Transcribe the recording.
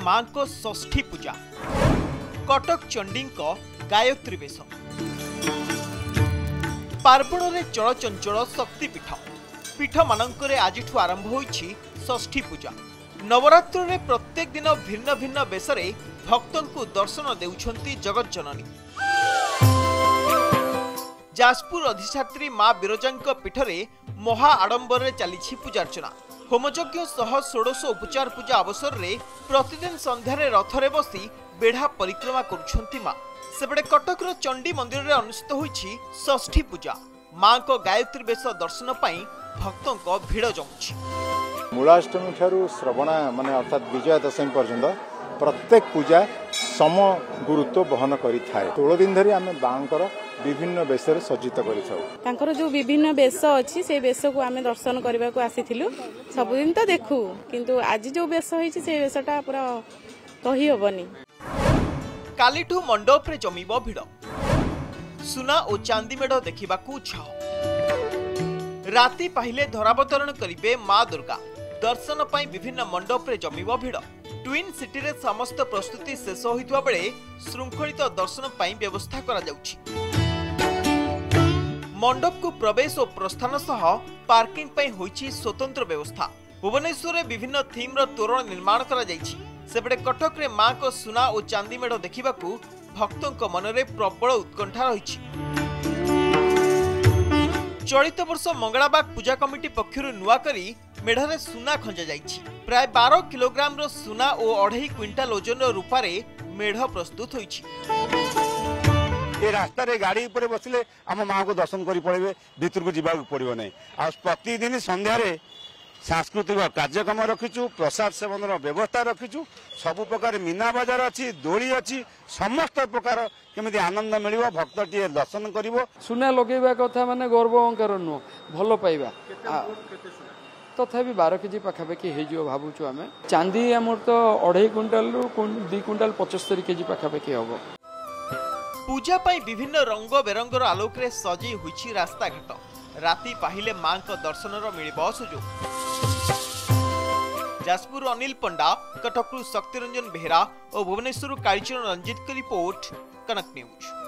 मां को षष्ठी पूजा कटक चंडी गायत्री बेश पार्वण में चलचंचल शक्तिपीठ पीठ मानकरे आज आरंभ होईछि षष्ठी पूजा। नवरात्र में प्रत्येक दिन भिन्न भिन्न बेसरे भक्तों को दर्शन देउछंती जगत जननी। जाजपुर अधिष्ठात्री मां बिरजांक पीठरे महा आडंबर चली पूजार्चना। होमयज्ञ सह षोडश उपचार पूजा अवसर में प्रतिदिन संध्यारे रथरे बसी बेढ़ा परिक्रमा करुछंती मां। सेपटे कटकर चंडी मंदिर में अनुष्ठित होईछि षष्ठी पूजा। मां को गायत्री बेश दर्शन पाई भक्तों को भीड़ जमुछि। मूलाष्टमी ठारू श्रवणा माने अर्थात विजया दशमी पर्यंत प्रत्येक पूजा सम गुरुत्व बहन करि थाए। 16 दिन धरी आमे बांकर विभिन्न बेश सज्जित कर जो विभिन्न बेश अच्छी से बेश को आम दर्शन करने को आसीथिलु। सबुदिन तो देखू किंतु आज जो बेश होईछि से बेशटा पूरा कही हबनी। कालीठू मंडप रे जमीब भिड़ सुना और चांदी मेढ़ देखा उत्साह। राति पाहिले धरावतरण करिवे मां दुर्गा। दर्शन पाई विभिन्न मंडप रे जमीब भिड़। ट्विन सिटी रे समस्त प्रस्तुति शेष होइतबा बेले श्रृंखलित दर्शन पाई व्यवस्था करा जाउछि। मंडप को प्रवेश और प्रस्थान सह पार्किंग पाई होइछि स्वतंत्र व्यवस्था। भुवनेश्वर में विभिन्न थीम रो तोरण निर्माण करा जाइछि। सेपटे कटक रे मां को सुना और चांदी मेढ़ देखिबाकू भक्तों को मनरे प्रबल उत्कंठा रही। चलित वर्ष मंगलाबाग पूजा कमिटी पक्षर नुआ करी मेढ़रे सुना खंजा जाइछि। प्राय 12 किलोग्राम रो सुना और 2.5 क्विंटाल ओजन रूपारे मेढ़ प्रस्तुत होइछि। ये रास्ता रे गाड़ी ऊपर बसले आम माँ को दर्शन कर पड़े भीतर को जावाक पड़ो ना। आ प्रतिदिन संध्यारे सांस्कृतिक कार्यक्रम रखीचु, प्रसाद सेवन व्यवस्था रखीचु, सबु प्रकार मीना बाजार अच्छी, दोली अच्छी, समस्त प्रकार केमिति आनंद मिलिबो, भक्त टिए दर्शन करिवो। सुना लगेबा कथा माने गर्व अंकार नुह भल पाइबा तथापि 12 केजी पाखापाखि हो भावुँ आम। चांदी आमर तो 2.5 क्विंटाल रु 2 क्विंटाल 75 केजी पाखापाखि हम। पूजा पाई विभिन्न रंग बेरंगर आलोक रे सजी हुई रास्ता घाट। राति पाहिले मां को दर्शनर मिलिबो सुजोग। जाजपुर अनिल पंडा, कटकरू शक्तिरंजन बेहरा और भुवनेश्वर कालीचरण रंजित की रिपोर्ट, कनक न्यूज।